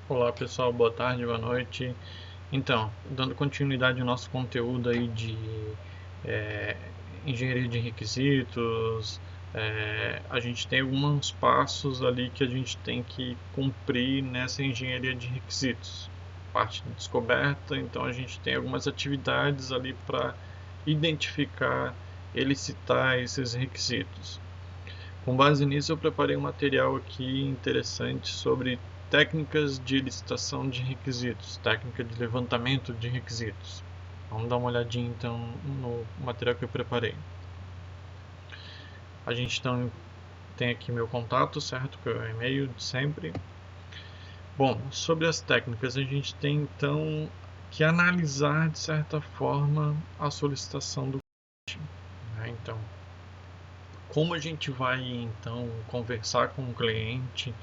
Olá pessoal, boa tarde, boa noite. Então, dando continuidade ao nosso conteúdo aí de é, engenharia de requisitos, a gente tem alguns passos ali que a gente tem que cumprir nessa engenharia de requisitos. Parte de descoberta, então a gente tem algumas atividades ali para identificar e licitar esses requisitos. Com base nisso, eu preparei um material aqui interessante sobre técnicas de licitação de requisitos, técnica de levantamento de requisitos. Vamos dar uma olhadinha então no material que eu preparei. A gente então tem aqui meu contato, certo? Que é o e-mail de sempre. Bom, sobre as técnicas, a gente tem então que analisar de certa forma a solicitação do cliente, né? Então, como a gente vai então conversar com o cliente,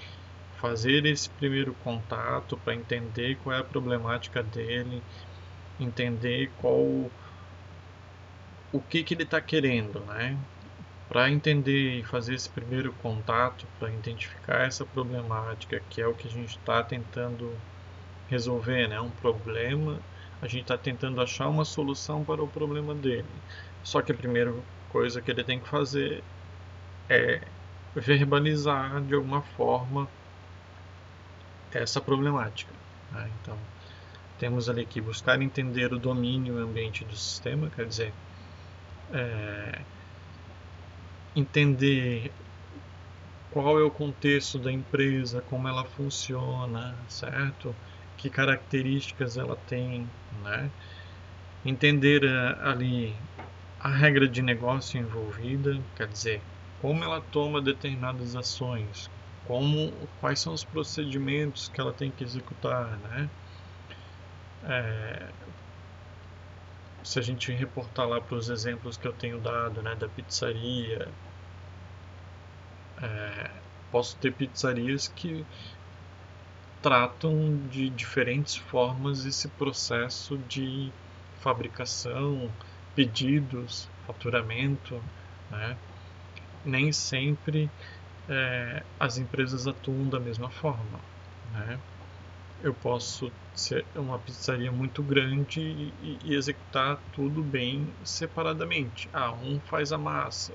fazer esse primeiro contato para entender qual é a problemática dele, entender o que ele está querendo, né? Para entender e fazer esse primeiro contato, para identificar essa problemática, que é o que a gente está tentando resolver, né? Um problema, a gente está tentando achar uma solução para o problema dele. Só que a primeira coisa que ele tem que fazer é verbalizar de alguma forma essa problemática, né? Então, temos ali que buscar entender o domínio e o ambiente do sistema, quer dizer, é, entender qual é o contexto da empresa, como ela funciona, certo? Que características ela tem, né? Entender ali a regra de negócio envolvida, quer dizer, como ela toma determinadas ações, quais são os procedimentos que ela tem que executar, né? É, se a gente reportar lá para os exemplos que eu tenho dado, né, da pizzaria, posso ter pizzarias que tratam de diferentes formas esse processo de fabricação, pedidos, faturamento, né? Nem sempre as empresas atuam da mesma forma, né? Eu posso ser uma pizzaria muito grande e executar tudo bem separadamente. Um faz a massa,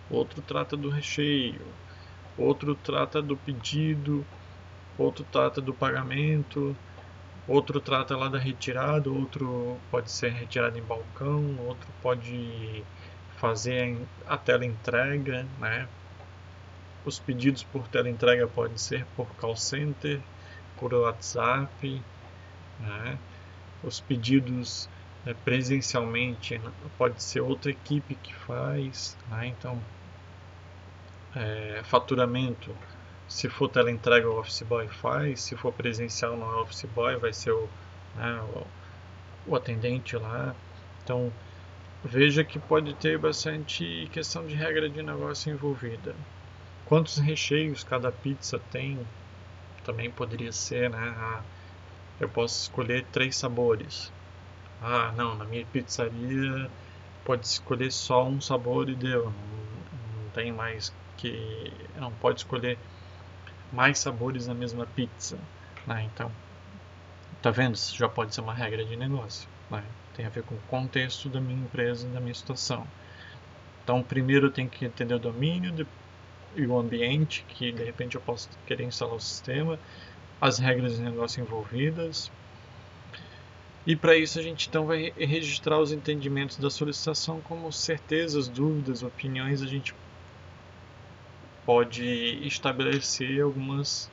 outro trata do recheio, outro trata do pedido, outro trata do pagamento, outro trata lá da retirada, outro pode ser retirado em balcão, outro pode fazer a tela entrega, né? Os pedidos por tela entrega podem ser por call center, por WhatsApp, né? Os pedidos presencialmente pode ser outra equipe que faz, né? Então, faturamento, se for teleentrega o office boy faz, se for presencial no office boy vai ser né, o atendente lá. Então, veja que pode ter bastante questão de regra de negócio envolvida. Quantos recheios cada pizza tem também poderia ser, né? Eu posso escolher 3 sabores. Não, na minha pizzaria pode escolher só um sabor e deu. Não tem mais que. Não pode escolher mais sabores na mesma pizza, né? Então, tá vendo? Isso já pode ser uma regra de negócio, né? Tem a ver com o contexto da minha empresa, da minha situação. Então, primeiro eu tenho que entender o domínio e o ambiente, que de repente eu posso querer instalar o sistema, as regras de negócio envolvidas. E para isso a gente então vai registrar os entendimentos da solicitação como certezas, dúvidas, opiniões. A gente pode estabelecer algumas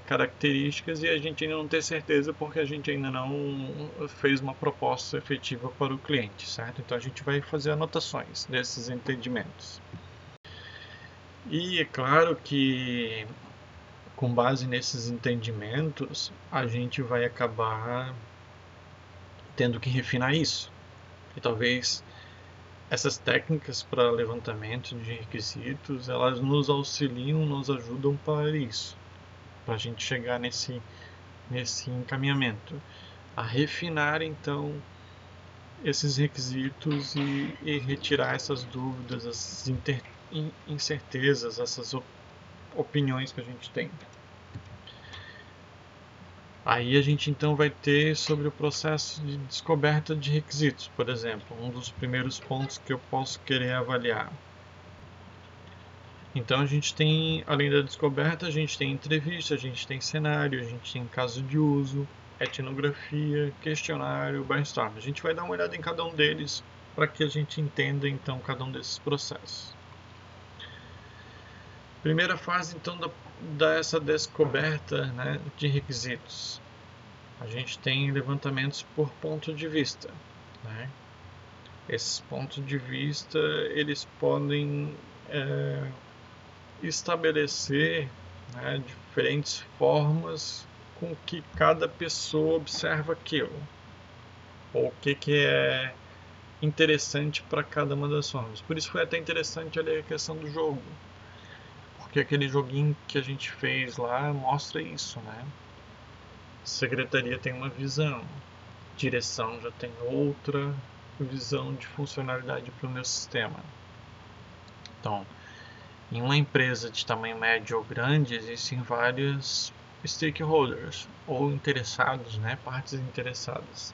características e a gente ainda não ter certeza porque a gente ainda não fez uma proposta efetiva para o cliente, certo? Então a gente vai fazer anotações desses entendimentos. E é claro que com base nesses entendimentos a gente vai acabar tendo que refinar isso. E talvez essas técnicas para levantamento de requisitos, elas nos auxiliam, nos ajudam para isso, para a gente chegar nesse encaminhamento, a refinar então esses requisitos e retirar essas dúvidas, essas incertezas, essas opiniões que a gente tem. Aí a gente então vai ter sobre o processo de descoberta de requisitos, por exemplo, um dos primeiros pontos que eu posso querer avaliar. Então a gente tem, além da descoberta, a gente tem entrevista, a gente tem cenário, a gente tem caso de uso, etnografia, questionário, brainstorm. A gente vai dar uma olhada em cada um deles para que a gente entenda então cada um desses processos. Primeira fase então dessa descoberta, né, de requisitos. A gente tem levantamentos por ponto de vista, né? Esses pontos de vista eles podem estabelecer, né, diferentes formas com que cada pessoa observa aquilo, ou o que é interessante para cada uma das formas. Por isso foi até interessante ali a questão do jogo, porque aquele joguinho que a gente fez lá mostra isso, né? Secretaria tem uma visão, direção já tem outra visão de funcionalidade para o meu sistema. Então, em uma empresa de tamanho médio ou grande, existem vários stakeholders ou interessados, né? Partes interessadas.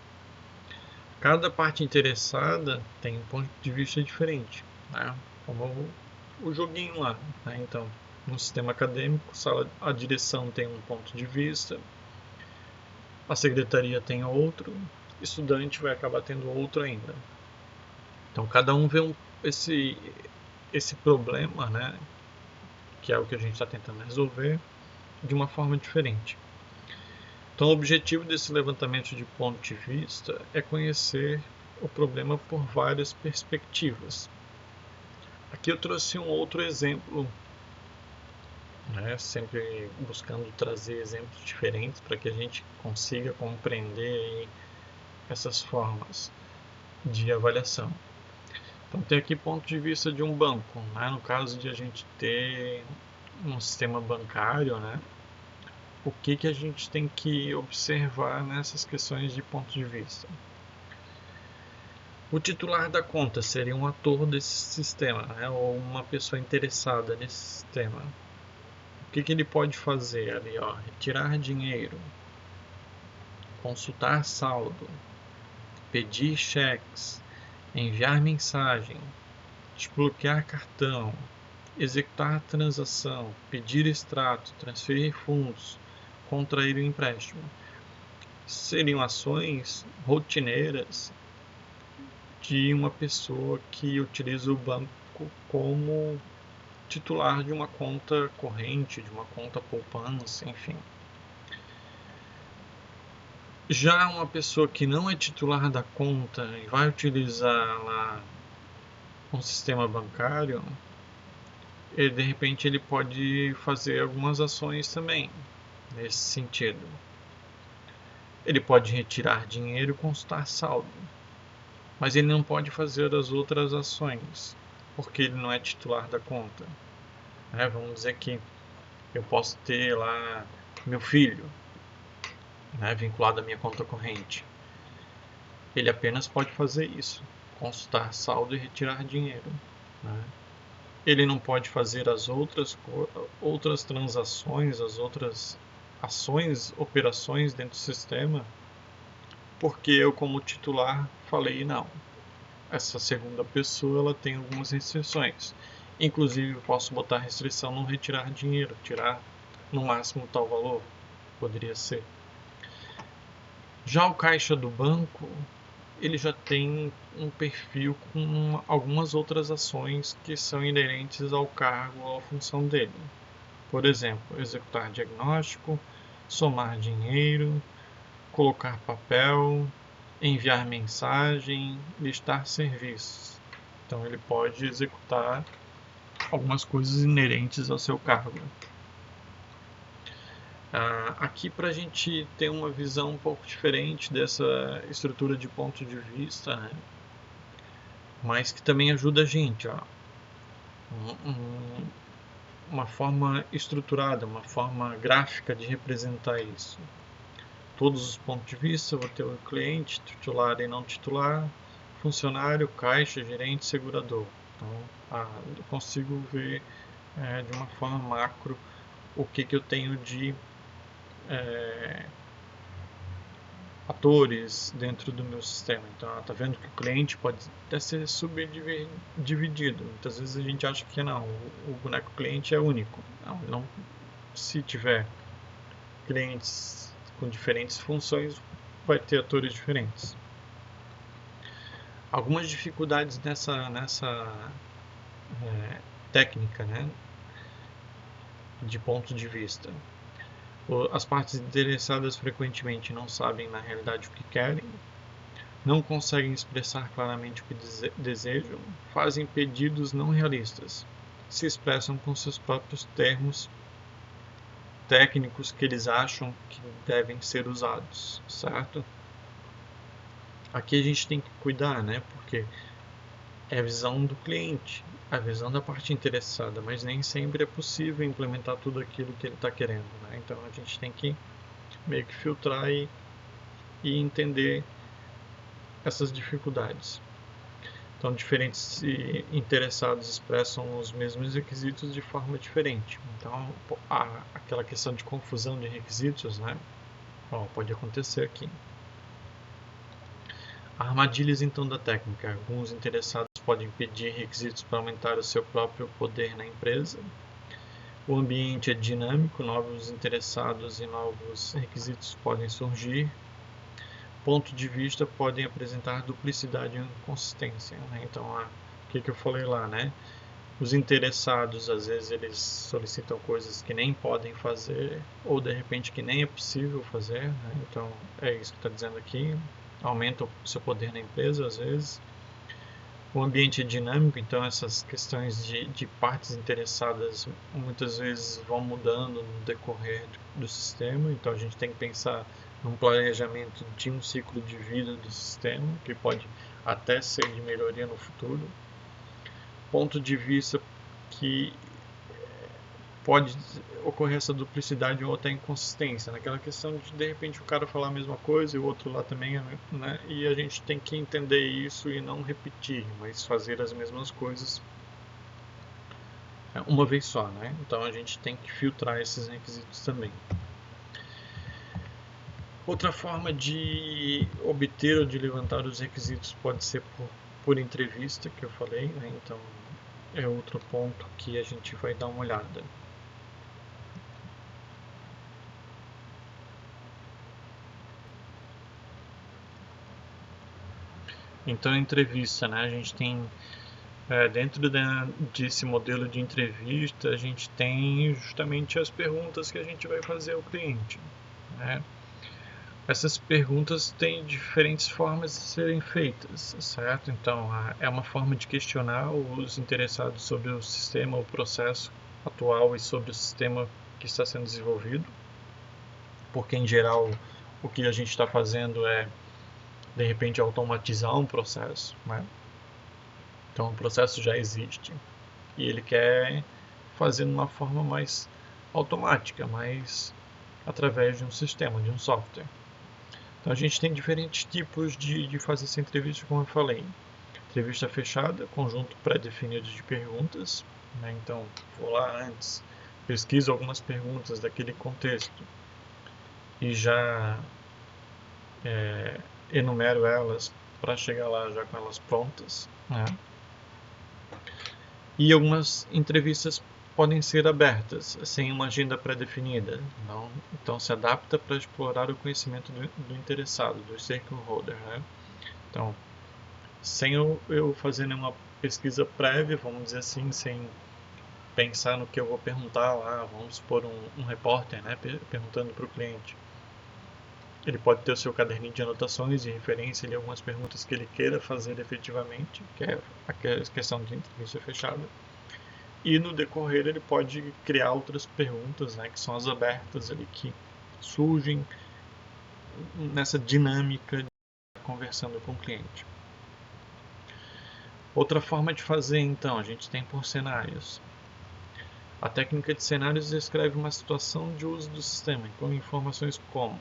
Cada parte interessada tem um ponto de vista diferente, né? Como o joguinho lá, né? Então, no sistema acadêmico, a direção tem um ponto de vista, a secretaria tem outro, o estudante vai acabar tendo outro ainda. Então, cada um vê esse problema, né? Que é o que a gente está tentando resolver, de uma forma diferente. Então, o objetivo desse levantamento de ponto de vista é conhecer o problema por várias perspectivas. Aqui eu trouxe um outro exemplo, né, sempre buscando trazer exemplos diferentes para que a gente consiga compreender essas formas de avaliação. Então, tem aqui ponto de vista de um banco, né, no caso de a gente ter um sistema bancário, né, o que a gente tem que observar nessas questões de ponto de vista. O titular da conta seria um ator desse sistema, né, ou uma pessoa interessada nesse sistema. O que ele pode fazer ali? Ó, retirar dinheiro, consultar saldo, pedir cheques, enviar mensagem, desbloquear cartão, executar transação, pedir extrato, transferir fundos, contrair o empréstimo. Seriam ações rotineiras de uma pessoa que utiliza o banco como titular de uma conta corrente, de uma conta poupança, enfim. Já uma pessoa que não é titular da conta e vai utilizar lá um sistema bancário, de repente ele pode fazer algumas ações também nesse sentido. Ele pode retirar dinheiro e consultar saldo, mas ele não pode fazer as outras ações, porque ele não é titular da conta. Vamos dizer que eu posso ter lá meu filho, né, vinculado à minha conta corrente. Ele apenas pode fazer isso, consultar saldo e retirar dinheiro, né? Ele não pode fazer as outras transações, as outras ações, operações dentro do sistema, porque eu como titular falei não. Essa segunda pessoa ela tem algumas restrições. Inclusive eu posso botar restrição não retirar dinheiro, tirar no máximo tal valor, poderia ser. Já o caixa do banco, ele já tem um perfil com algumas outras ações que são inerentes ao cargo ou à função dele. Por exemplo, executar diagnóstico, somar dinheiro, colocar papel, enviar mensagem, listar serviços. Então ele pode executar algumas coisas inerentes ao seu cargo. Aqui para a gente ter uma visão um pouco diferente dessa estrutura de ponto de vista, né? Mas que também ajuda a gente, ó. Uma forma estruturada, uma forma gráfica de representar isso. Todos os pontos de vista, vou ter o cliente, titular e não titular, funcionário, caixa, gerente, segurador. Então, eu consigo ver de uma forma macro o que eu tenho de atores dentro do meu sistema. Então, está vendo que o cliente pode até ser subdividido. Muitas vezes a gente acha que não, o boneco cliente é único. Não, se tiver clientes com diferentes funções, vai ter atores diferentes. Algumas dificuldades nessa técnica, né, de ponto de vista. As partes interessadas frequentemente não sabem na realidade o que querem, não conseguem expressar claramente o que desejam, fazem pedidos não realistas, se expressam com seus próprios termos técnicos que eles acham que devem ser usados, certo? Aqui a gente tem que cuidar, né? Porque é a visão do cliente, a visão da parte interessada, mas nem sempre é possível implementar tudo aquilo que ele está querendo, né? Então a gente tem que meio que filtrar e entender essas dificuldades. Então, diferentes interessados expressam os mesmos requisitos de forma diferente. Então, aquela questão de confusão de requisitos, né? Pode acontecer aqui. Armadilhas, então, da técnica. Alguns interessados podem pedir requisitos para aumentar o seu próprio poder na empresa. O ambiente é dinâmico, novos interessados e novos requisitos podem surgir. Ponto de vista podem apresentar duplicidade e inconsistência, né? Então, o que eu falei lá, né? Os interessados, às vezes, eles solicitam coisas que nem podem fazer, ou de repente que nem é possível fazer, né? Então, é isso que está dizendo aqui. Aumenta o seu poder na empresa, às vezes. O ambiente é dinâmico, então essas questões de partes interessadas muitas vezes vão mudando no decorrer do sistema, então a gente tem que pensar num planejamento de um ciclo de vida do sistema, que pode até ser de melhoria no futuro. Ponto de vista que pode ocorrer essa duplicidade ou até inconsistência, naquela questão de repente o cara falar a mesma coisa e o outro lá também, né? E a gente tem que entender isso e não repetir, mas fazer as mesmas coisas uma vez só, né? Então a gente tem que filtrar esses requisitos também. Outra forma de obter ou de levantar os requisitos pode ser por entrevista, que eu falei, né? Então é outro ponto que a gente vai dar uma olhada. Então, entrevista, né? A gente tem, dentro desse modelo de entrevista, a gente tem justamente as perguntas que a gente vai fazer ao cliente, né? Essas perguntas têm diferentes formas de serem feitas, certo? Então, é uma forma de questionar os interessados sobre o sistema, o processo atual e sobre o sistema que está sendo desenvolvido, porque, em geral, o que a gente está fazendo é, de repente, automatizar um processo, né? Então o processo já existe e ele quer fazer de uma forma mais automática, mais através de um sistema, de um software. Então a gente tem diferentes tipos de fazer essa entrevista, como eu falei. Entrevista fechada, conjunto pré-definido de perguntas, né? Então vou lá antes, pesquiso algumas perguntas daquele contexto e já enumero elas para chegar lá já com elas prontas, né? E algumas entrevistas podem ser abertas, sem uma agenda pré-definida. Então se adapta para explorar o conhecimento do interessado, do stakeholder, né? Então, sem eu fazer nenhuma pesquisa prévia, vamos dizer assim, sem pensar no que eu vou perguntar lá, vamos supor um repórter, né, perguntando para o cliente. Ele pode ter o seu caderninho de anotações e referência ali algumas perguntas que ele queira fazer efetivamente, que é a questão de entrevista fechada. E no decorrer ele pode criar outras perguntas, né, que são as abertas ali, que surgem nessa dinâmica de conversando com o cliente. Outra forma de fazer, então, a gente tem por cenários. A técnica de cenários descreve uma situação de uso do sistema, inclui informações como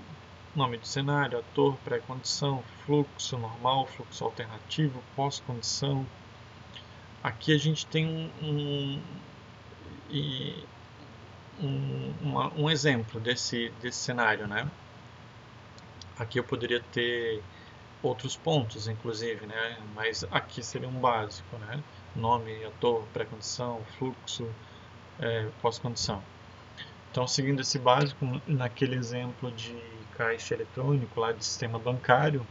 nome do cenário, ator, pré-condição, fluxo normal, fluxo alternativo, pós-condição. Aqui a gente tem um exemplo desse cenário, né? Aqui eu poderia ter outros pontos, inclusive, né? Mas aqui seria um básico, né? Nome, ator, pré-condição, fluxo, pós-condição. Então, seguindo esse básico, naquele exemplo de caixa eletrônico lá de sistema bancário,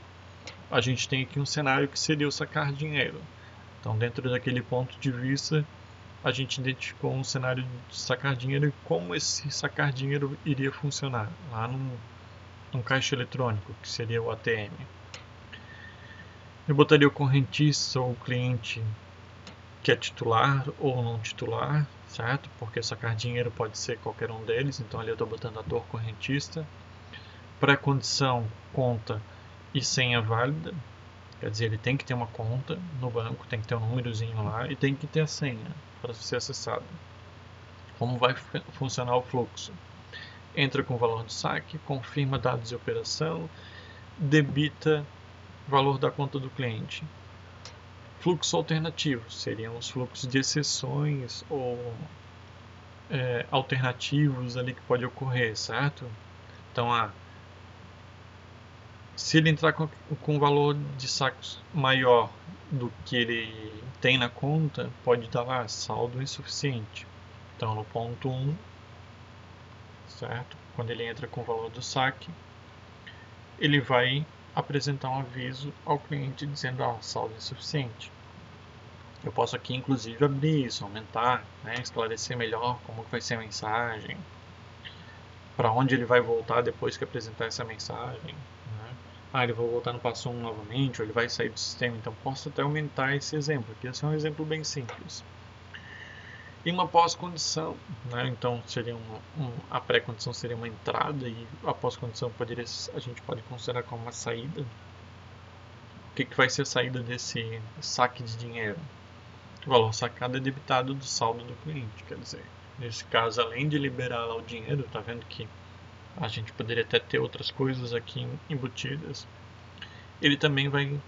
a gente tem aqui um cenário que seria o sacar dinheiro. Então, dentro daquele ponto de vista, a gente identificou um cenário de sacar dinheiro e como esse sacar dinheiro iria funcionar lá num caixa eletrônico, que seria o ATM. Eu botaria o correntista ou o cliente que é titular ou não titular, certo? Porque sacar dinheiro pode ser qualquer um deles, então ali eu estou botando ator correntista. Pré-condição, conta e senha válida, quer dizer, ele tem que ter uma conta no banco, tem que ter um númerozinho lá e tem que ter a senha para ser acessado. Como vai funcionar o fluxo? Entra com o valor do saque, confirma dados de operação, debita valor da conta do cliente. Fluxo alternativo seriam os fluxos de exceções ou alternativos ali que pode ocorrer, certo? Então, se ele entrar com um valor de saques maior do que ele tem na conta, pode dar lá saldo insuficiente. Então, no ponto 1, certo? Quando ele entra com o valor do saque, ele vai apresentar um aviso ao cliente dizendo saldo insuficiente. Eu posso aqui, inclusive, abrir isso, aumentar, né, esclarecer melhor como vai ser a mensagem, para onde ele vai voltar depois que apresentar essa mensagem. Né? Ele vai voltar no passo 1 novamente, ou ele vai sair do sistema. Então, posso até aumentar esse exemplo. Aqui esse é um exemplo bem simples. E uma pós-condição, né? Então seria a pré-condição seria uma entrada e a pós-condição a gente pode considerar como uma saída. O que vai ser a saída desse saque de dinheiro? O valor sacado é debitado do saldo do cliente, quer dizer, nesse caso, além de liberar lá o dinheiro, tá vendo que a gente poderia até ter outras coisas aqui embutidas, ele também vai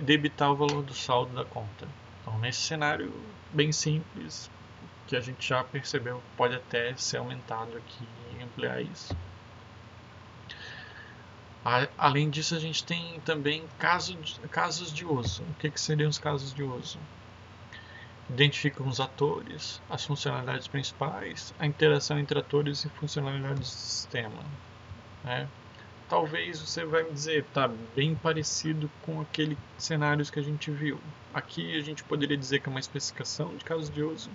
debitar o valor do saldo da conta. Então, nesse cenário bem simples, que a gente já percebeu, pode até ser aumentado aqui e ampliar isso. Além disso, a gente tem também casos de uso. O que seriam os casos de uso? Identificam os atores, as funcionalidades principais, a interação entre atores e funcionalidades do sistema. Né? Talvez você vai me dizer, tá bem parecido com aqueles cenários que a gente viu. Aqui a gente poderia dizer que é uma especificação de casos de uso.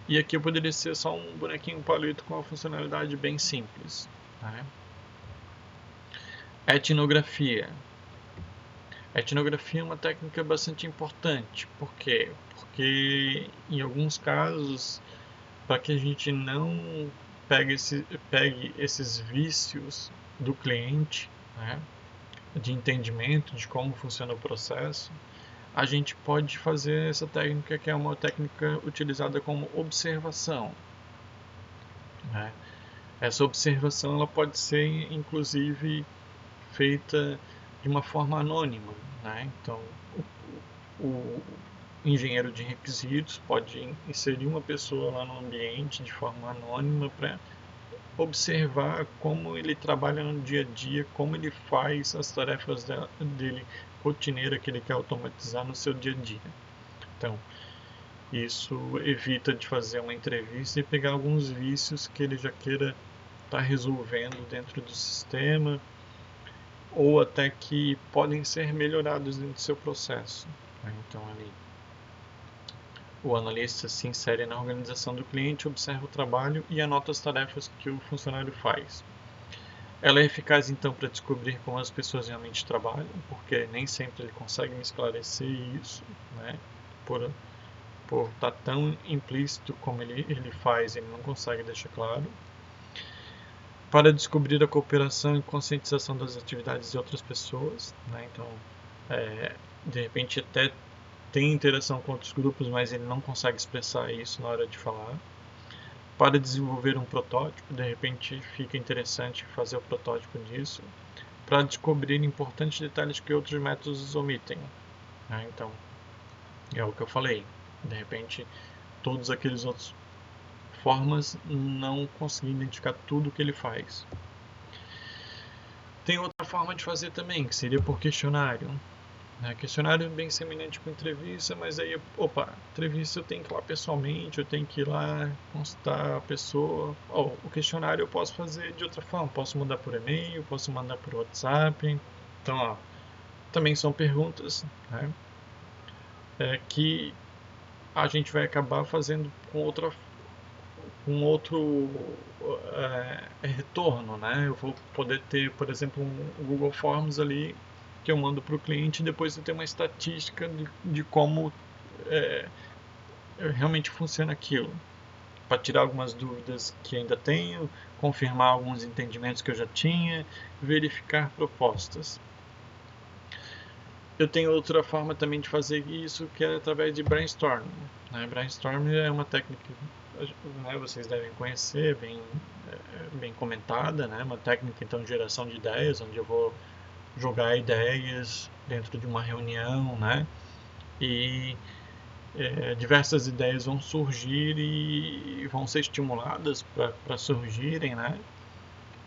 E aqui eu poderia ser só um bonequinho palito com uma funcionalidade bem simples. Né? Etnografia. A etnografia é uma técnica bastante importante. Por quê? Porque em alguns casos, para que a gente não pegue esses vícios do cliente, né, de entendimento de como funciona o processo, a gente pode fazer essa técnica, que é uma técnica utilizada como observação. Né? Essa observação ela pode ser, inclusive, feita de uma forma anônima. Né? Então, o engenheiro de requisitos pode inserir uma pessoa lá no ambiente de forma anônima para observar como ele trabalha no dia a dia, como ele faz as tarefas dele rotineira que ele quer automatizar no seu dia a dia. Então, isso evita de fazer uma entrevista e pegar alguns vícios que ele já queira estar resolvendo dentro do sistema ou até que podem ser melhorados dentro do seu processo. Então, ali, o analista se insere na organização do cliente, observa o trabalho e anota as tarefas que o funcionário faz. Ela é eficaz, então, para descobrir como as pessoas realmente trabalham, porque nem sempre ele consegue me esclarecer isso, né? Por estar tão implícito como ele faz, ele não consegue deixar claro. Para descobrir a cooperação e conscientização das atividades de outras pessoas, né? Então, de repente até tem interação com outros grupos, mas ele não consegue expressar isso na hora de falar. Para desenvolver um protótipo, de repente fica interessante fazer o protótipo disso. Para descobrir importantes detalhes que outros métodos omitem. Então, é o que eu falei. De repente, todos aqueles outros formas não conseguem identificar tudo o que ele faz. Tem outra forma de fazer também, que seria por questionário. Questionário é bem semelhante com entrevista, mas aí, entrevista eu tenho que ir lá pessoalmente, eu tenho que ir lá constar a pessoa. O questionário eu posso fazer de outra forma, posso mandar por e-mail, posso mandar por WhatsApp. Então, também são perguntas, né, que a gente vai acabar fazendo com outro retorno, né? Eu vou poder ter, por exemplo, um Google Forms ali que eu mando para o cliente e depois eu tenho uma estatística de como realmente funciona aquilo, para tirar algumas dúvidas que ainda tenho, confirmar alguns entendimentos que eu já tinha, verificar propostas. Eu tenho outra forma também de fazer isso, que é através de brainstorming. Brainstorming é uma técnica que vocês devem conhecer, bem comentada, uma técnica então de geração de ideias, onde eu vou jogar ideias dentro de uma reunião, e diversas ideias vão surgir e vão ser estimuladas para surgirem,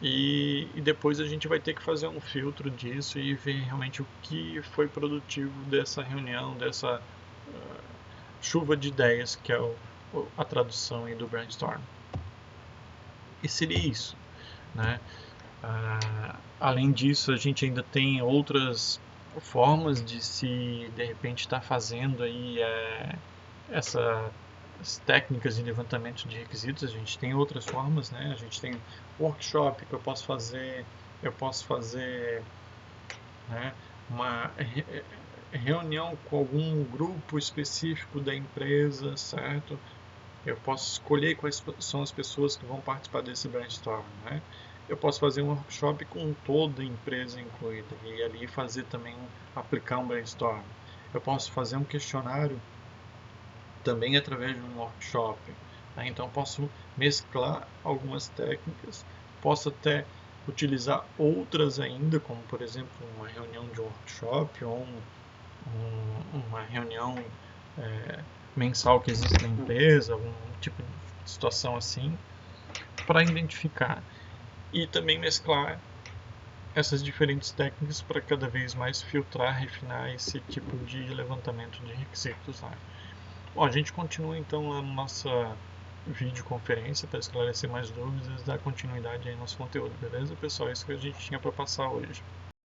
e depois a gente vai ter que fazer um filtro disso e ver realmente o que foi produtivo dessa reunião, dessa chuva de ideias, que é a tradução aí do brainstorm. E seria isso, além disso, a gente ainda tem outras formas de se, de repente, estar fazendo aí essas técnicas de levantamento de requisitos. A gente tem outras formas, a gente tem workshop que eu posso fazer uma reunião com algum grupo específico da empresa, certo? Eu posso escolher quais são as pessoas que vão participar desse brainstorm, Eu posso fazer um workshop com toda a empresa incluída e ali fazer também, aplicar um brainstorm. Eu posso fazer um questionário também através de um workshop. Então posso mesclar algumas técnicas, posso até utilizar outras ainda, como por exemplo uma reunião de workshop ou uma reunião mensal que existe na empresa, algum tipo de situação assim, para identificar e também mesclar essas diferentes técnicas para cada vez mais filtrar, refinar esse tipo de levantamento de requisitos. Bom, a gente continua então a nossa videoconferência para esclarecer mais dúvidas e dar continuidade aí ao nosso conteúdo, beleza, pessoal? É isso que a gente tinha para passar hoje.